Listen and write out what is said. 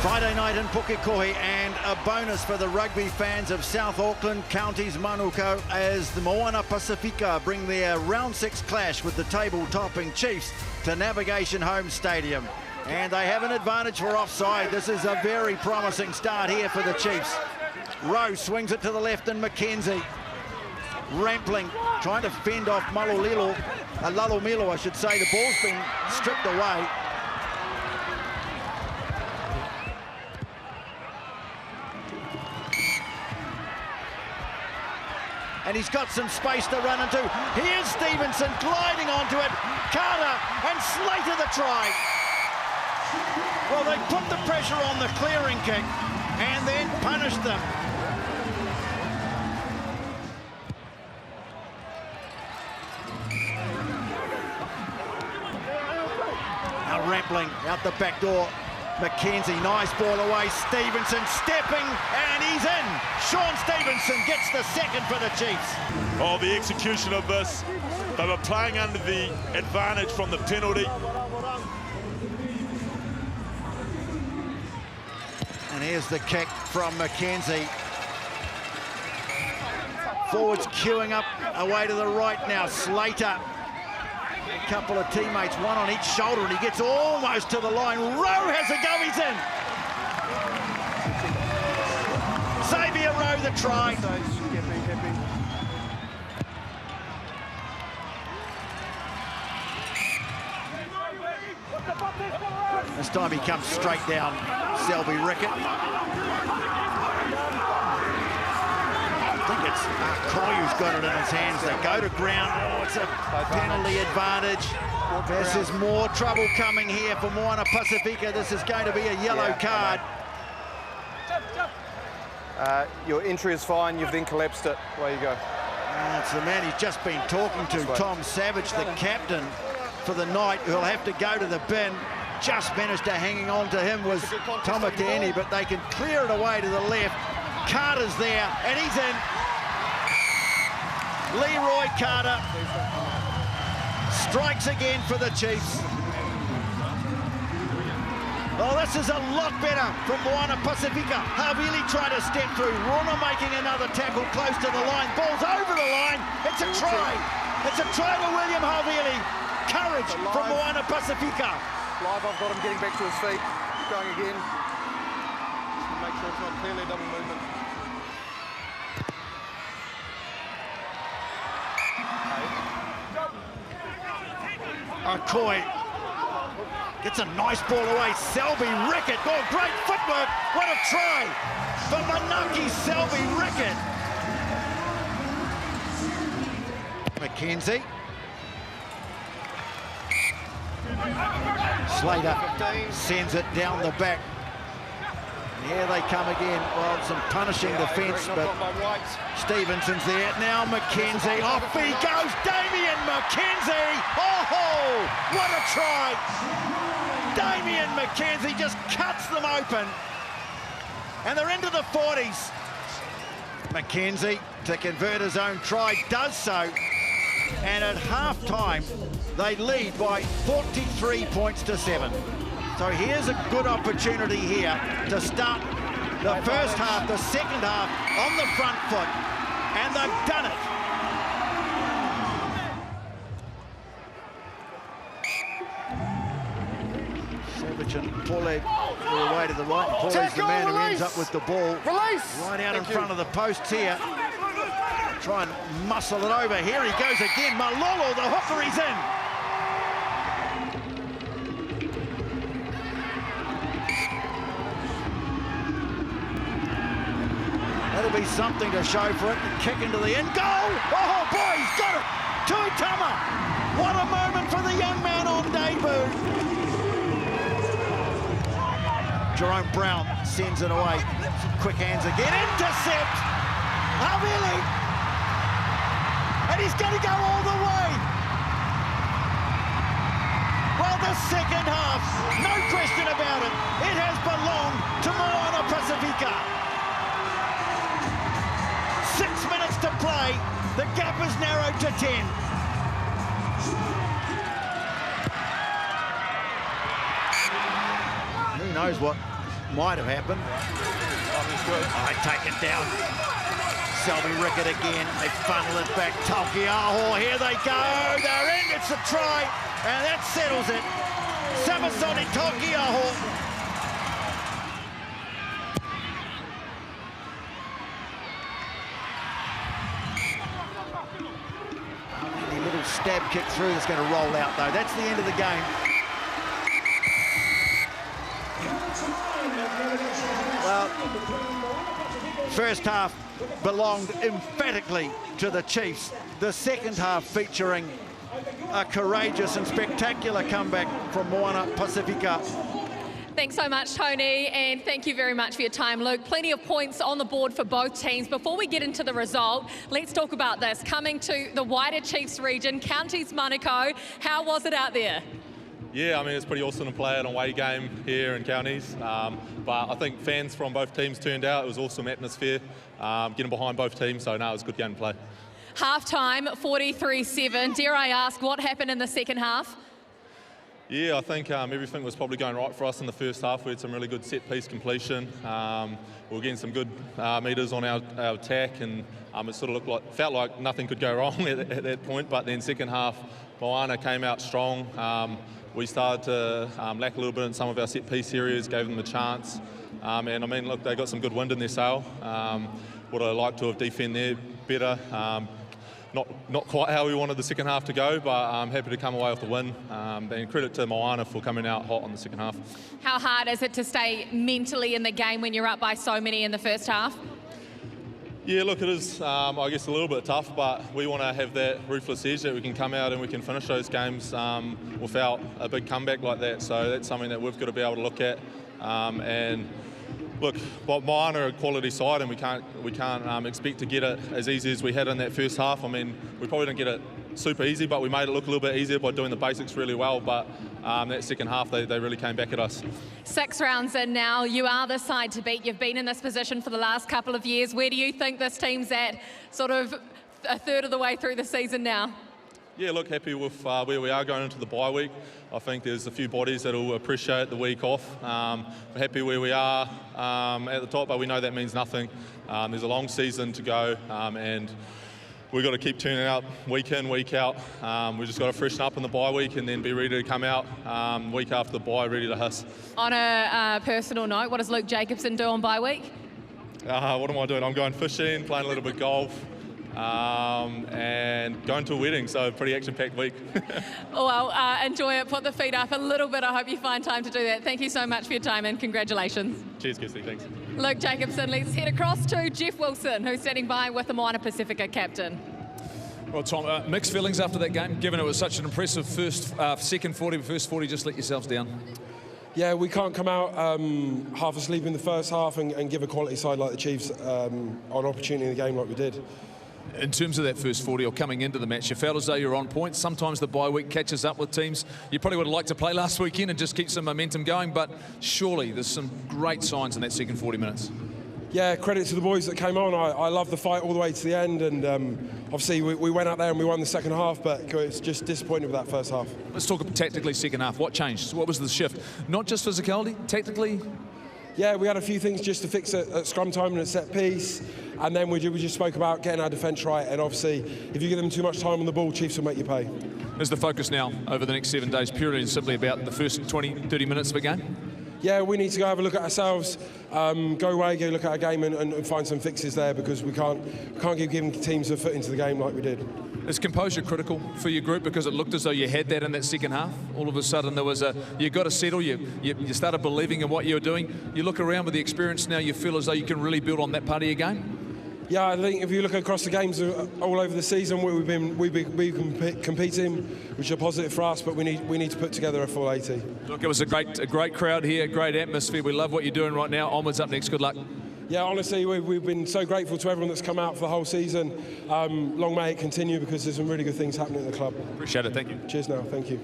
Friday night in Pukekohe, and a bonus for the rugby fans of South Auckland, Counties Manukau, as the Moana Pasifika bring their round 6 clash with the table-topping Chiefs to Navigation Home Stadium. And they have an advantage for offside. This is a very promising start here for the Chiefs. Rowe swings it to the left, and McKenzie rampling, trying to fend off Lalomilo, I should say. The ball's been stripped away. And he's got some space to run into. Here's Stevenson gliding onto it. Carter and Slater the try. Well, they put the pressure on the clearing kick and then punished them. Now Rampling out the back door. McKenzie, nice ball away. Stevenson stepping, and he's in. Sean Stevenson gets the second for the Chiefs. Oh, the execution of this. They were playing under the advantage from the penalty. And here's the kick from McKenzie. Forwards queuing up away to the right now. Slater. A couple of teammates, one on each shoulder, and he gets almost to the line. Rowe has a go, he's in. Xavier Rowe the try. This time he comes straight down Selby Rickett. I think it's Coy who's got it in his hands. They go to ground. Oh, it's a penalty advantage. This is more trouble coming here for Moana Pasifika. This is going to be a yellow card. Your entry is fine. You've then collapsed it. Away you go. That's the man he's just been talking to, Tom Savage, the captain for the night, who'll have to go to the bin. Just managed to hanging on to him was Tomatani, but they can clear it away to the left. Carter's there, and he's in. Leroy Carter strikes again for the Chiefs. Oh, this is a lot better from Moana Pasifika. Havili trying to step through. Rona making another tackle close to the line. Ball's over the line. It's a try. It's a try to William Havili. Courage from Moana Pasifika. Live, I've got him getting back to his feet. Going again. Just to make sure it's not clearly double movement. Coy gets a nice ball away. Selby Rickett. Oh, great footwork. What a try for Manaki Selby Rickett. McKenzie. Slater sends it down the back. And here they come again. Well, some punishing defence, but Stevenson's there. Now McKenzie. Off he goes. Damien McKenzie. Oh, what a try. Damien McKenzie just cuts them open. And they're into the 40s. McKenzie, to convert his own try, does so. And at half-time, they lead by 43 points to 7. So here's a good opportunity here to start the first half, the second half on the front foot. And they've done it. Savage and Paulet all the way to the right. Paulet's the man who ends up with the ball. Right out in front of the posts here. Try and muscle it over. Here he goes again. Malolo, the hooker, he's in. That'll be something to show for it. Kick into the end. Goal! Oh, boy, he's got it. Tuitama. What a moment for the young man on debut. Jerome Brown sends it away. Some quick hands again. Intercept. Havili. And he's going to go all the way. Well, the second half, no question about it, it has belonged to Moana Pasifika. 6 minutes to play, the gap is narrowed to 10. Who knows what might have happened. I take it down. Selby Rickett again. They funnel it back. Taukei'aho, here they go. They're in. It's a try, and that settles it. Samisoni Taukei'aho. A little stab kick through that's going to roll out, though. That's the end of the game. Well, first half belonged emphatically to the Chiefs. The second half featuring a courageous and spectacular comeback from Moana Pasifika. Thanks so much, Tony, and thank you very much for your time, Luke. Plenty of points on the board for both teams. Before we get into the result, let's talk about this. Coming to the wider Chiefs region, Counties Manukau, how was it out there? Yeah, I mean, it's pretty awesome to play an away game here in Counties. But I think fans from both teams turned out. It was awesome atmosphere, getting behind both teams, so no, it was a good game to play. Half-time, 43-7. Dare I ask, what happened in the second half? Yeah, I think everything was probably going right for us in the first half. We had some really good set-piece completion. We were getting some good meters on our attack, and it sort of felt like nothing could go wrong at that point. But then second half, Moana came out strong. We started to lack a little bit in some of our set-piece areas, gave them a chance. And I mean, look, they got some good wind in their sail. Would I like to have defended there better? Not quite how we wanted the second half to go, but I'm happy to come away with the win. And credit to Moana for coming out hot on the second half. How hard is it to stay mentally in the game when you're up by so many in the first half? Yeah, look, it is, I guess, a little bit tough, but we want to have that ruthless edge that we can come out and we can finish those games without a big comeback like that. So that's something that we've got to be able to look at. And look, Moana are a quality side, and we can't expect to get it as easy as we had in that first half. I mean, we probably didn't get it super easy, but we made it look a little bit easier by doing the basics really well. But that second half, they really came back at us. 6 rounds in now. You are the side to beat. You've been in this position for the last couple of years. Where do you think this team's at, sort of a third of the way through the season now? Yeah, look, happy with where we are going into the bye week. I think there's a few bodies that will appreciate the week off. We're happy where we are at the top, but we know that means nothing. There's a long season to go, and we've got to keep turning up week in, week out. We've just got to freshen up in the bye week and then be ready to come out week after the bye, ready to hiss. On a personal note, what does Luke Jacobson do on bye week? What am I doing? I'm going fishing, playing a little bit of golf. And going to a wedding, so a pretty action-packed week. Well, enjoy it, put the feet up a little bit. I hope you find time to do that. Thank you so much for your time and congratulations. Cheers, Kirsty, thanks. Luke Jacobson, let's head across to Jeff Wilson, who's standing by with the Moana Pasifika captain. Well, Tom, mixed feelings after that game, given it was such an impressive second 40, but first 40 just let yourselves down. Yeah, we can't come out half asleep in the first half and give a quality side like the Chiefs an opportunity in the game like we did. In terms of that first 40 or coming into the match, you felt as though you're on point. Sometimes the bye week catches up with teams. You probably would have liked to play last weekend and just keep some momentum going, but surely there's some great signs in that second 40 minutes. Yeah, credit to the boys that came on. I love the fight all the way to the end, and obviously we went out there and we won the second half, but it's just disappointing with that first half. Let's talk tactically second half. What changed? What was the shift? Not just physicality, tactically? Yeah, we had a few things just to fix at scrum time and at set piece, and then we just spoke about getting our defence right, and obviously if you give them too much time on the ball, Chiefs will make you pay. Is the focus now over the next 7 days purely and simply about the first 20-30 minutes of a game? Yeah, we need to go have a look at ourselves, go away, go look at our game and find some fixes there, because we can't keep giving teams a foot into the game like we did. Is composure critical for your group, because it looked as though you had that in that second half? All of a sudden there was you got to settle, you started believing in what you were doing. You look around with the experience now, you feel as though you can really build on that part of your game? Yeah, I think if you look across the games all over the season, we've been competing, which is a positive for us, but we need to put together a full 80. Look, it was a great crowd here, great atmosphere. We love what you're doing right now. Onwards, up next. Good luck. Yeah, honestly, we've been so grateful to everyone that's come out for the whole season. Long may it continue, because there's some really good things happening at the club. Appreciate it. Thank you. Cheers now. Thank you.